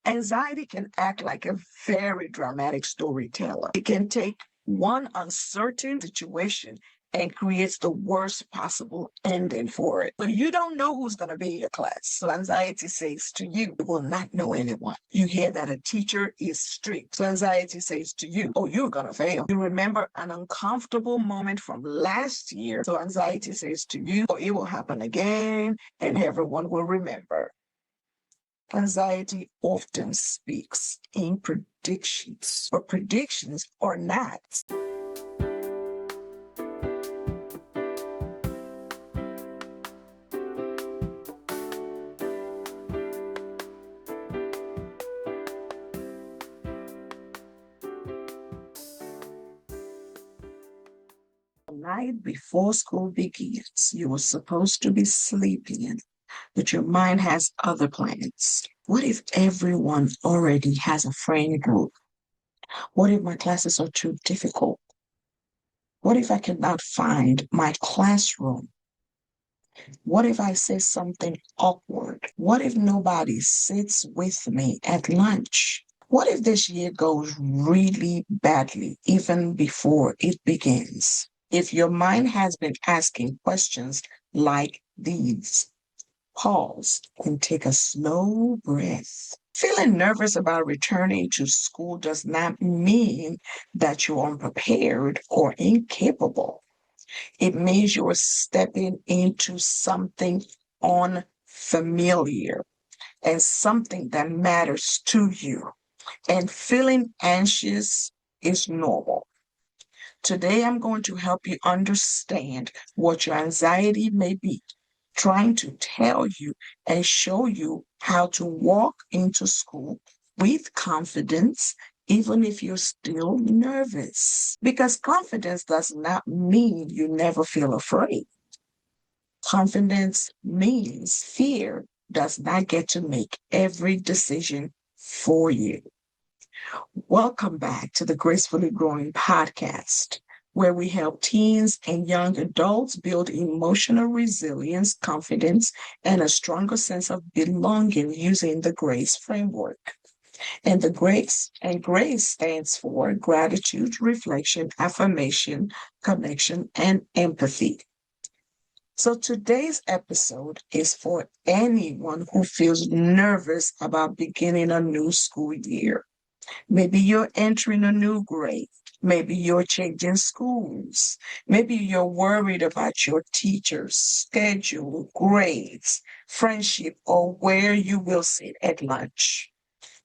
Anxiety can act like a very dramatic storyteller. It can take one uncertain situation and creates the worst possible ending for it. But you don't know who's going to be in your class. So anxiety says to you, you will not know anyone. You hear that a teacher is strict. So anxiety says to you, oh, you're going to fail. You remember an uncomfortable moment from last year. So anxiety says to you, oh, it will happen again and everyone will remember. Anxiety often speaks in predictions, but predictions are not. The night before school begins, you were supposed to be sleeping, but your mind has other plans. What if everyone already has a friend group? What if my classes are too difficult? What if I cannot find my classroom? What if I say something awkward? What if nobody sits with me at lunch? What if this year goes really badly even before it begins? If your mind has been asking questions like these, pause and take a slow breath. Feeling nervous about returning to school does not mean that you're unprepared or incapable. It means you're stepping into something unfamiliar and something that matters to you. And feeling anxious is normal. Today, I'm going to help you understand what your anxiety may be trying to tell you and show you how to walk into school with confidence, even if you're still nervous. Because confidence does not mean you never feel afraid. Confidence means fear does not get to make every decision for you. Welcome back to the Gracefully Growing podcast, where we help teens and young adults build emotional resilience, confidence, and a stronger sense of belonging using the GRACE framework. And the GRACE stands for gratitude, reflection, affirmation, connection, and empathy. So today's episode is for anyone who feels nervous about beginning a new school year. Maybe you're entering a new grade. Maybe you're changing schools. Maybe you're worried about your teacher's schedule, grades, friendship, or where you will sit at lunch.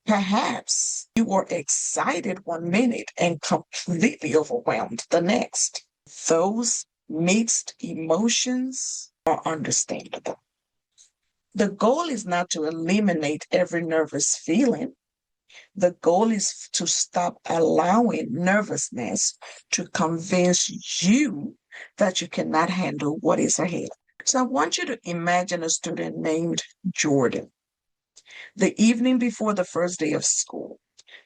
Perhaps you were excited one minute and completely overwhelmed the next. Those mixed emotions are understandable. The goal is not to eliminate every nervous feeling. The goal is to stop allowing nervousness to convince you that you cannot handle what is ahead. So I want you to imagine a student named Jordan. The evening before the first day of school,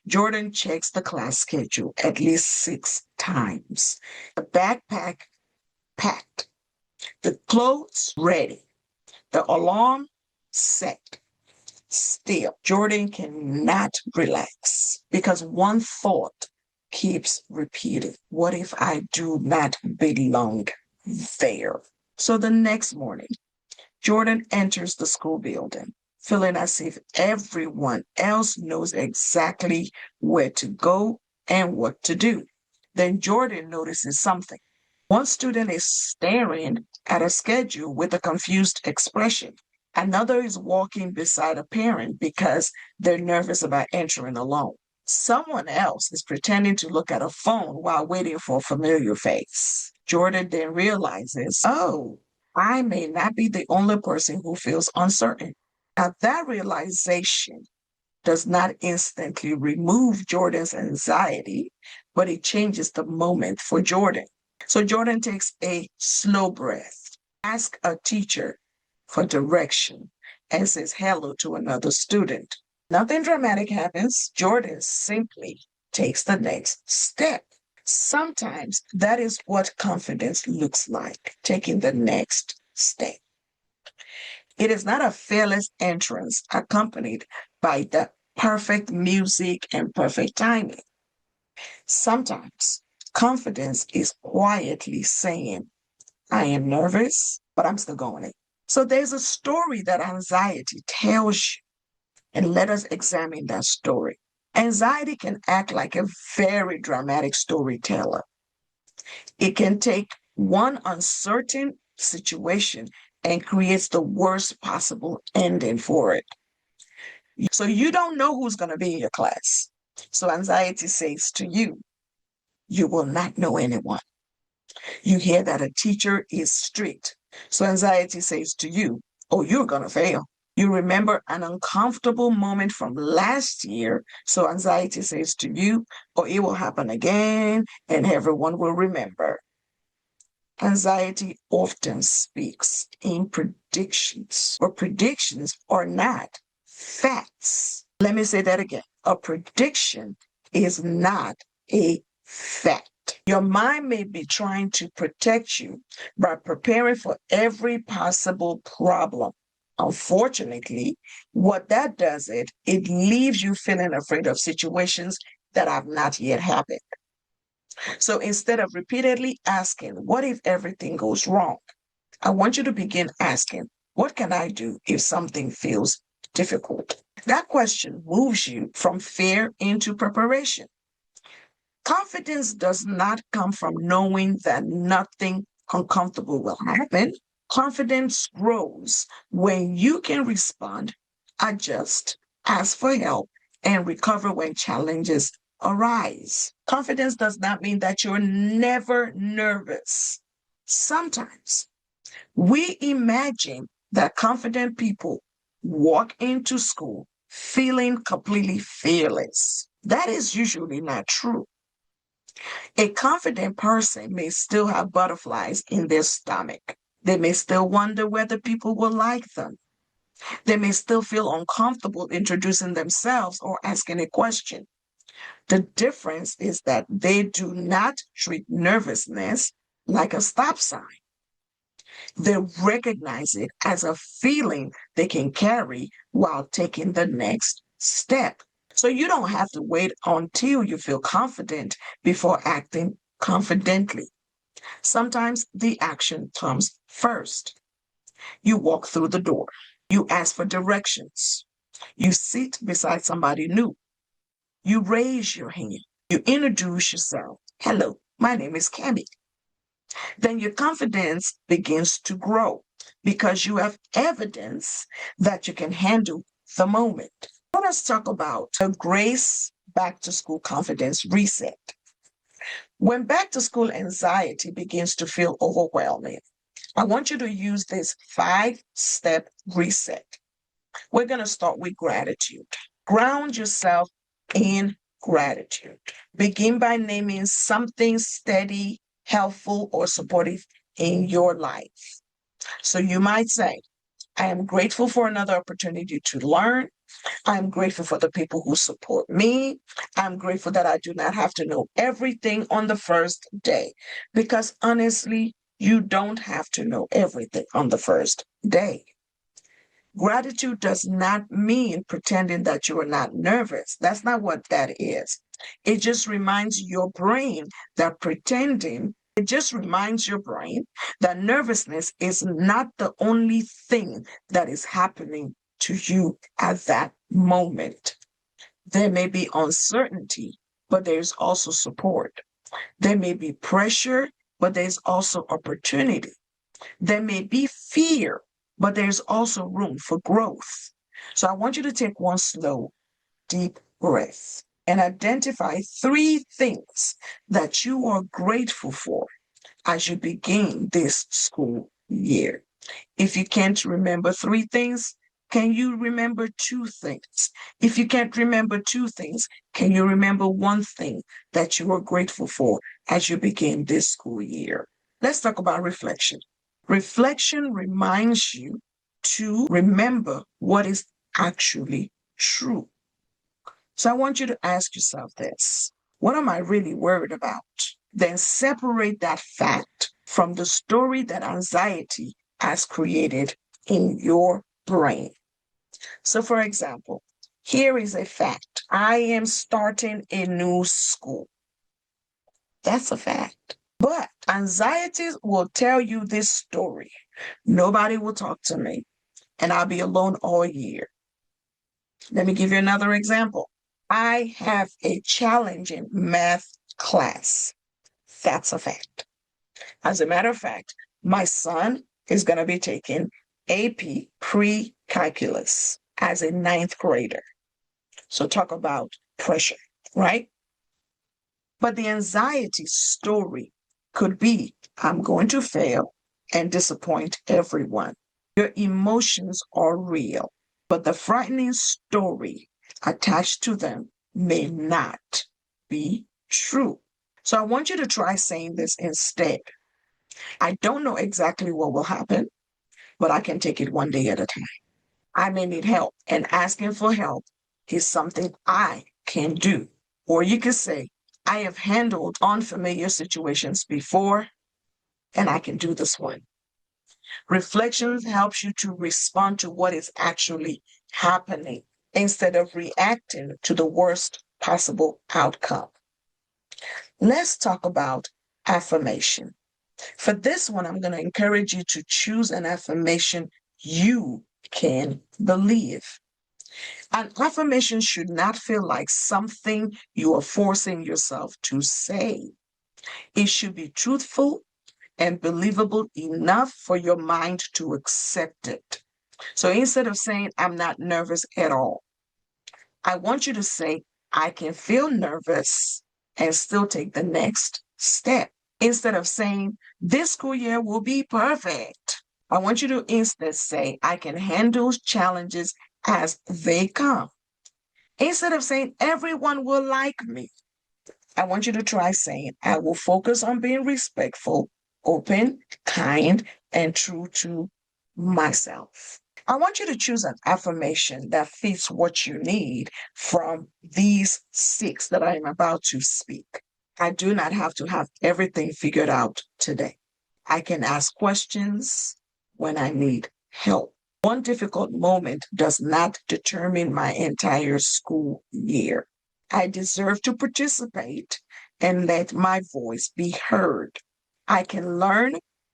Jordan checks the class schedule at least 6 times. The backpack packed, the clothes ready, the alarm set. Still, Jordan cannot relax because one thought keeps repeating. What if I do not belong there? So the next morning, Jordan enters the school building, feeling as if everyone else knows exactly where to go and what to do. Then Jordan notices something. One student is staring at a schedule with a confused expression. Another is walking beside a parent because they're nervous about entering alone. Someone else is pretending to look at a phone while waiting for a familiar face. Jordan then realizes, oh, I may not be the only person who feels uncertain. Now, that realization does not instantly remove Jordan's anxiety, but it changes the moment for Jordan. So Jordan takes a slow breath, asks a teacher for direction, and says hello to another student. Nothing dramatic happens. Jordan simply takes the next step. Sometimes that is what confidence looks like, taking the next step. It is not a fearless entrance accompanied by the perfect music, and perfect timing. Sometimes confidence is quietly saying, I am nervous, but I'm still going. So there's a story that anxiety tells you, and let us examine that story. Anxiety can act like a very dramatic storyteller. It can take one uncertain situation and creates the worst possible ending for it. So you don't know who's going to be in your class. So anxiety says to you, you will not know anyone. You hear that a teacher is strict. So anxiety says to you, oh, you're going to fail. You remember an uncomfortable moment from last year. So anxiety says to you, oh, it will happen again and everyone will remember. Anxiety often speaks in predictions, or predictions are not facts. Let me say that again. A prediction is not a fact. Your mind may be trying to protect you by preparing for every possible problem. Unfortunately, what that does it leaves you feeling afraid of situations that have not yet happened. So instead of repeatedly asking, what if everything goes wrong? I want you to begin asking, what can I do if something feels difficult? That question moves you from fear into preparation. Confidence does not come from knowing that nothing uncomfortable will happen. Confidence grows when you can respond, adjust, ask for help, and recover when challenges arise. Confidence does not mean that you're never nervous. Sometimes we imagine that confident people walk into school feeling completely fearless. That is usually not true. A confident person may still have butterflies in their stomach. They may still wonder whether people will like them. They may still feel uncomfortable introducing themselves or asking a question. The difference is that they do not treat nervousness like a stop sign. They recognize it as a feeling they can carry while taking the next step. So you don't have to wait until you feel confident before acting confidently. Sometimes the action comes first. You walk through the door. You ask for directions. You sit beside somebody new. You raise your hand. You introduce yourself. Hello, my name is Cami. Then your confidence begins to grow because you have evidence that you can handle the moment. Let us talk about a Grace back to school confidence reset. When back to school anxiety begins to feel overwhelming, I want you to use this 5-step reset. We're going to start with gratitude. Ground yourself in gratitude. Begin by naming something steady, helpful, or supportive in your life. So you might say, I am grateful for another opportunity to learn. I'm grateful for the people who support me. I'm grateful that I do not have to know everything on the first day, because honestly, you don't have to know everything on the first day. Gratitude does not mean pretending that you are not nervous. That's not what that is. It just reminds your brain that nervousness is not the only thing that is happening to you at that moment. There may be uncertainty, but there's also support. There may be pressure, but there's also opportunity. There may be fear, but there's also room for growth. So I want you to take one slow, deep breath and identify 3 things that you are grateful for as you begin this school year. If you can't remember 3 things, can you remember 2 things? If you can't remember 2 things, can you remember 1 thing that you are grateful for as you begin this school year? Let's talk about reflection. Reflection reminds you to remember what is actually true. So I want you to ask yourself this. What am I really worried about? Then separate that fact from the story that anxiety has created in your brain. So for example, Here is a fact. I am starting a new school. That's a fact. But anxiety will tell you this story. Nobody will talk to me, and I'll be alone all year. Let me give you another example. I have a challenging math class. That's a fact. As a matter of fact, my son is going to be taking AP pre-calculus as a ninth grader. So talk about pressure, right? But the anxiety story could be, I'm going to fail and disappoint everyone. Your emotions are real, but the frightening story attached to them may not be true. So I want you to try saying this instead. I don't know exactly what will happen, but I can take it one day at a time. I may need help, and asking for help is something I can do. Or you could say, I have handled unfamiliar situations before, and I can do this one. Reflection helps you to respond to what is actually happening instead of reacting to the worst possible outcome. Let's talk about affirmation. For this one, I'm going to encourage you to choose an affirmation you can believe. An affirmation should not feel like something you are forcing yourself to say. It should be truthful and believable enough for your mind to accept it. So instead of saying, I'm not nervous at all, I want you to say, I can feel nervous and still take the next step. Instead of saying, this school year will be perfect, I want you to instead say, I can handle challenges as they come. Instead of saying, everyone will like me, I want you to try saying, I will focus on being respectful, open, kind, and true to myself. I want you to choose an affirmation that fits what you need from these 6 that I am about to speak. I do not have to have everything figured out today. I can ask questions when I need help. One difficult moment does not determine my entire school year. I deserve to participate and let my voice be heard. I can learn,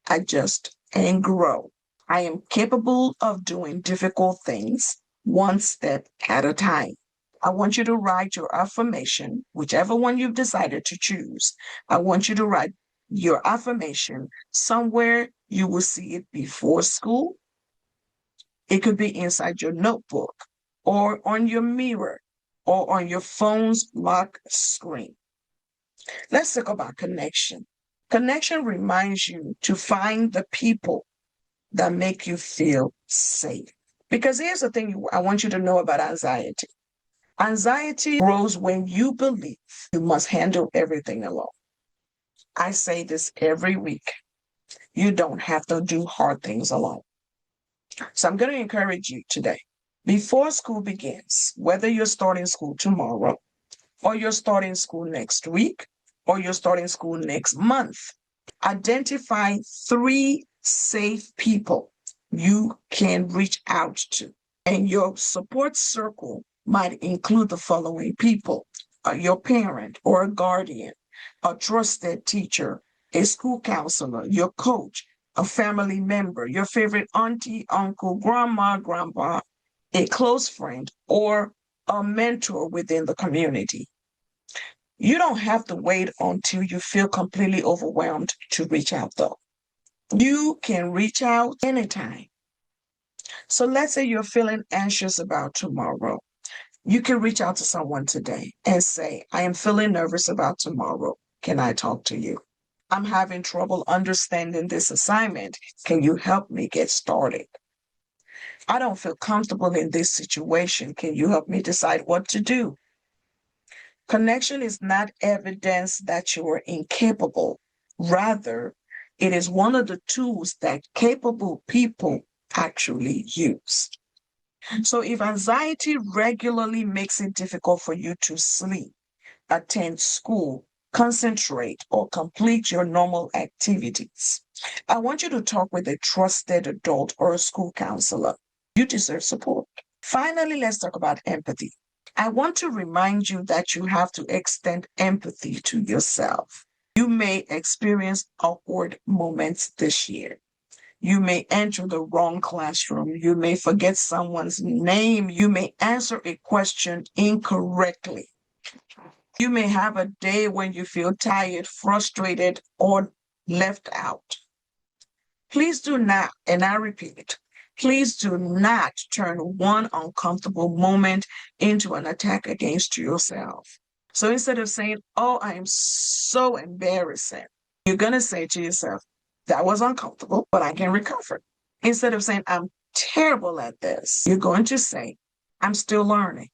adjust, and grow. I am capable of doing difficult things one step at a time. I want you to write your affirmation, whichever one you've decided to choose. I want you to write your affirmation somewhere you will see it before school. It could be inside your notebook or on your mirror or on your phone's lock screen. Let's talk about connection. Connection reminds you to find the people that make you feel safe. Because here's the thing I want you to know about anxiety. Anxiety grows when you believe you must handle everything alone. I say this every week. You don't have to do hard things alone. So I'm going to encourage you today. Before school begins, whether you're starting school tomorrow, or you're starting school next week, or you're starting school next month, identify 3 safe people you can reach out to. And your support circle might include the following people: your parent or a guardian, a trusted teacher, a school counselor, your coach, a family member, your favorite auntie, uncle, grandma, grandpa, a close friend, or a mentor within the community. You don't have to wait until you feel completely overwhelmed to reach out, though. You can reach out anytime. So let's say you're feeling anxious about tomorrow. You can reach out to someone today and say, I am feeling nervous about tomorrow. Can I talk to you? I'm having trouble understanding this assignment. Can you help me get started? I don't feel comfortable in this situation. Can you help me decide what to do? Connection is not evidence that you are incapable. Rather, it is one of the tools that capable people actually use. So if anxiety regularly makes it difficult for you to sleep, attend school, concentrate, or complete your normal activities, I want you to talk with a trusted adult or a school counselor. You deserve support. Finally, let's talk about empathy. I want to remind you that you have to extend empathy to yourself. You may experience awkward moments this year. You may enter the wrong classroom. You may forget someone's name. You may answer a question incorrectly. You may have a day when you feel tired, frustrated, or left out. Please do not, and I repeat, please do not turn one uncomfortable moment into an attack against yourself. So instead of saying, oh, I am so embarrassing, you're going to say to yourself, that was uncomfortable, but I can recover. Instead of saying, I'm terrible at this, you're going to say, I'm still learning.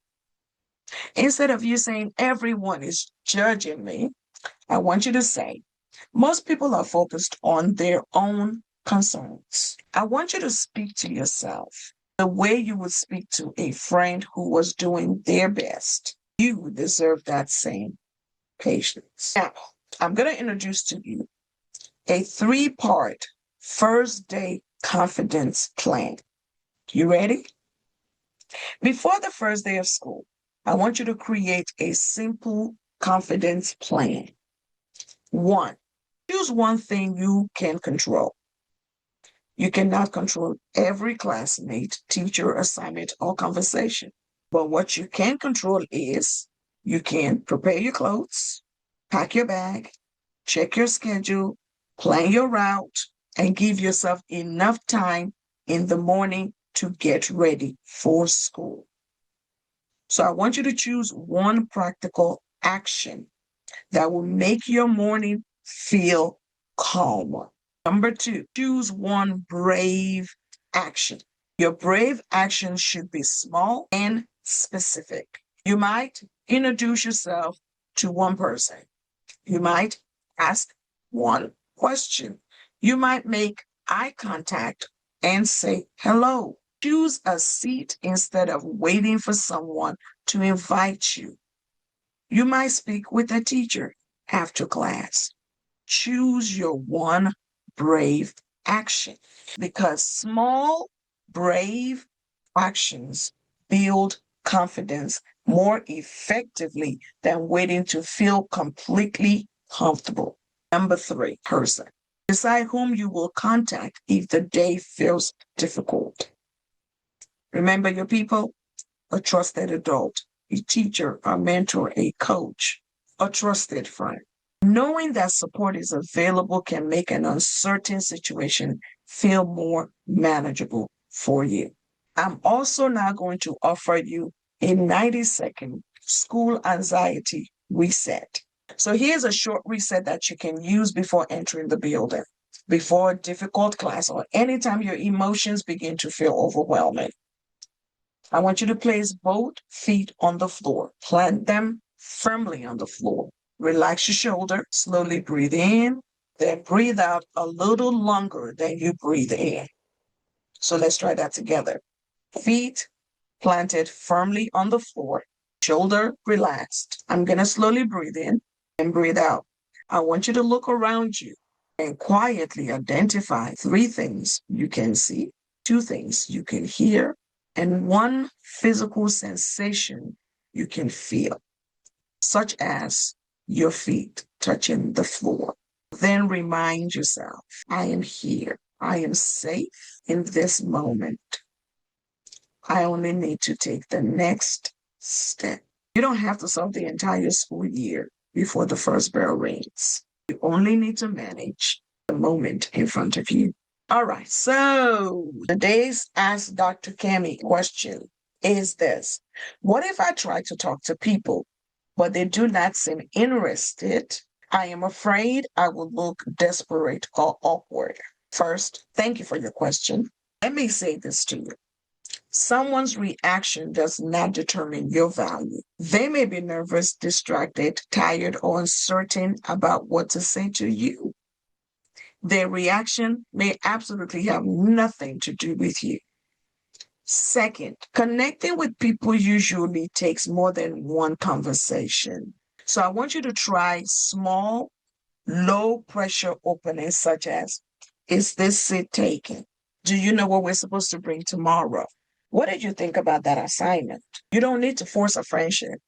Instead of you saying, everyone is judging me, I want you to say, most people are focused on their own concerns. I want you to speak to yourself the way you would speak to a friend who was doing their best. You deserve that same patience. Now, I'm going to introduce to you a 3-part first day confidence plan. You ready? Before the first day of school, I want you to create a simple confidence plan. 1, choose one thing you can control. You cannot control every classmate, teacher, assignment, or conversation. But what you can control is you can prepare your clothes, pack your bag, check your schedule, plan your route, and give yourself enough time in the morning to get ready for school. So I want you to choose one practical action that will make your morning feel calmer. Number 2, choose one brave action. Your brave action should be small and specific. You might introduce yourself to one person. You might ask one question. You might make eye contact and say hello. Choose a seat instead of waiting for someone to invite you. You might speak with a teacher after class. Choose your one brave action because small, brave actions build confidence more effectively than waiting to feel completely comfortable. Number 3, person. Decide whom you will contact if the day feels difficult. Remember your people, a trusted adult, a teacher, a mentor, a coach, a trusted friend. Knowing that support is available can make an uncertain situation feel more manageable for you. I'm also now going to offer you a 90-second school anxiety reset. So here's a short reset that you can use before entering the building, before a difficult class, or anytime your emotions begin to feel overwhelming. I want you to place both feet on the floor. Plant them firmly on the floor. Relax your shoulder. Slowly breathe in, then breathe out a little longer than you breathe in. So let's try that together. Feet planted firmly on the floor. Shoulder relaxed. I'm going to slowly breathe in and breathe out. I want you to look around you and quietly identify 3 things you can see, 2 things you can hear, and 1 physical sensation you can feel, such as your feet touching the floor. Then remind yourself, I am here. I am safe in this moment. I only need to take the next step. You don't have to solve the entire school year before the first bell rings. You only need to manage the moment in front of you. All right, so today's Ask Dr. Cami question is this. What if I try to talk to people, but they do not seem interested? I am afraid I will look desperate or awkward. First, thank you for your question. Let me say this to you. Someone's reaction does not determine your value. They may be nervous, distracted, tired, or uncertain about what to say to you. Their reaction may absolutely have nothing to do with you. Second, connecting with people usually takes more than one conversation. So I want you to try small, low pressure openings such as, is this seat taken? Do you know what we're supposed to bring tomorrow? What did you think about that assignment? You don't need to force a friendship.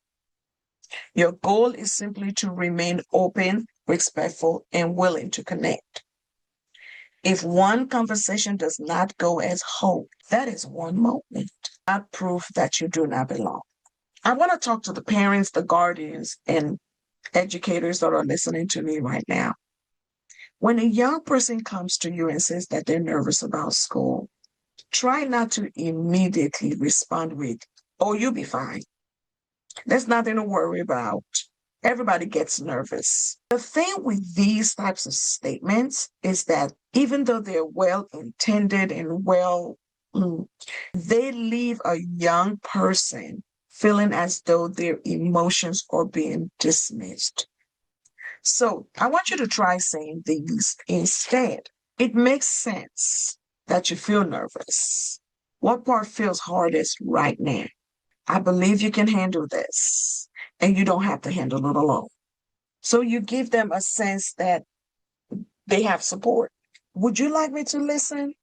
Your goal is simply to remain open, respectful, and willing to connect. If one conversation does not go as hoped, that is one moment, not proof that you do not belong. I want to talk to the parents, the guardians, and educators that are listening to me right now. When a young person comes to you and says that they're nervous about school, try not to immediately respond with, "Oh, you'll be fine." There's nothing to worry about. Everybody gets nervous. The thing with these types of statements is that even though they're well intended and they leave a young person feeling as though their emotions are being dismissed. So I want you to try saying these instead. It makes sense that you feel nervous. What part feels hardest right now? I believe you can handle this, and you don't have to handle it alone. So you give them a sense that they have support. Would you like me to listen,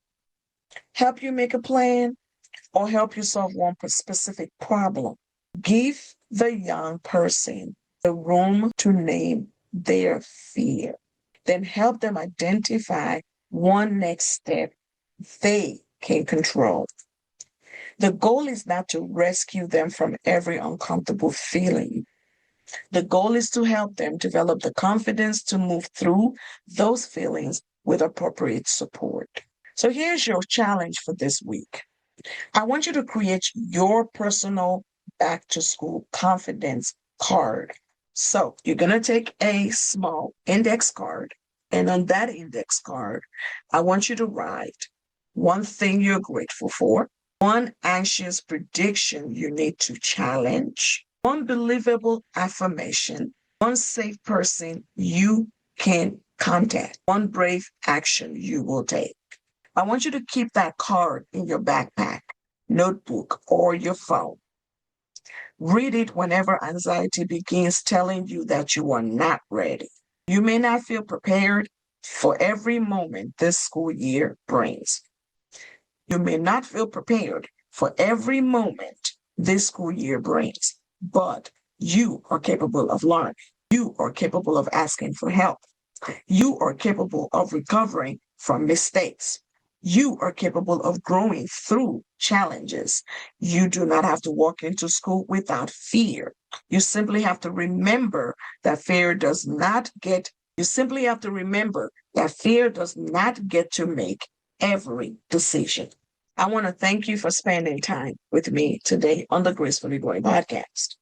help you make a plan, or help you solve one specific problem? Give the young person the room to name their fear. Then help them identify one next step they can control. The goal is not to rescue them from every uncomfortable feeling. The goal is to help them develop the confidence to move through those feelings with appropriate support. So here's your challenge for this week. I want you to create your personal back to school confidence card. So you're going to take a small index card, and on that index card, I want you to write one thing you're grateful for, one anxious prediction you need to challenge, one believable affirmation, one safe person you can contact, one brave action you will take. I want you to keep that card in your backpack, notebook, or your phone. Read it whenever anxiety begins telling you that you are not ready. You may not feel prepared for every moment this school year brings. You may not feel prepared for every moment this school year brings, but you are capable of learning. You are capable of asking for help. You are capable of recovering from mistakes. You are capable of growing through challenges. You do not have to walk into school without fear. You simply have to remember that fear does not get, you simply have to remember that fear does not get to make every decision. I want to thank you for spending time with me today on the Gracefully Growing podcast.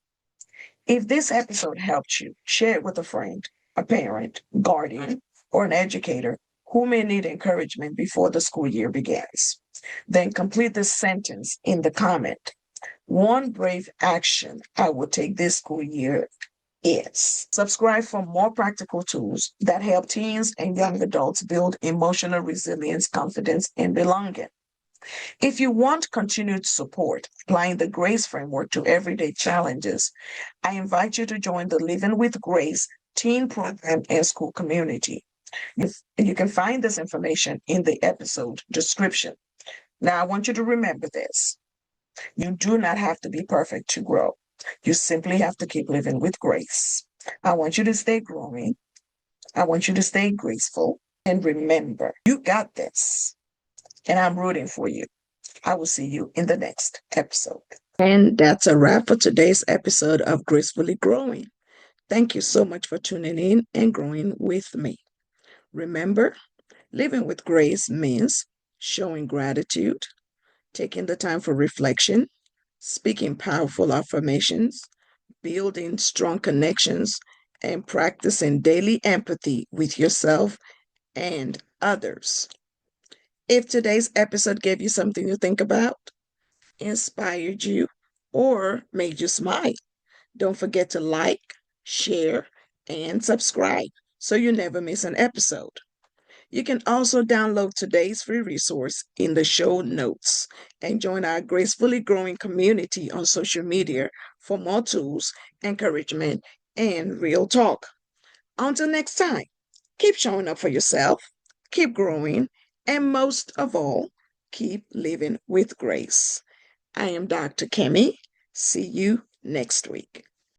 If this episode helped you, share it with a friend, a parent, guardian, or an educator who may need encouragement before the school year begins. Then complete this sentence in the comment. One brave action I will take this school year is. Subscribe for more practical tools that help teens and young adults build emotional resilience, confidence, and belonging. If you want continued support applying the GRACE framework to everyday challenges, I invite you to join the Living with Grace teen program and school community. You can find this information in the episode description. Now, I want you to remember this. You do not have to be perfect to grow. You simply have to keep living with grace. I want you to stay growing. I want you to stay graceful. And remember, you got this. And I'm rooting for you. I will see you in the next episode. And that's a wrap for today's episode of Gracefully Growing. Thank you so much for tuning in and growing with me. Remember, living with grace means showing gratitude, taking the time for reflection, speaking powerful affirmations, building strong connections, and practicing daily empathy with yourself and others. If today's episode gave you something to think about, inspired you, or made you smile, don't forget to like, share, and subscribe so you never miss an episode. You can also download today's free resource in the show notes and join our Gracefully Growing community on social media for more tools, encouragement, and real talk. Until next time, keep showing up for yourself, keep growing, and most of all, keep living with grace. I am Dr. Kimmy. See you next week.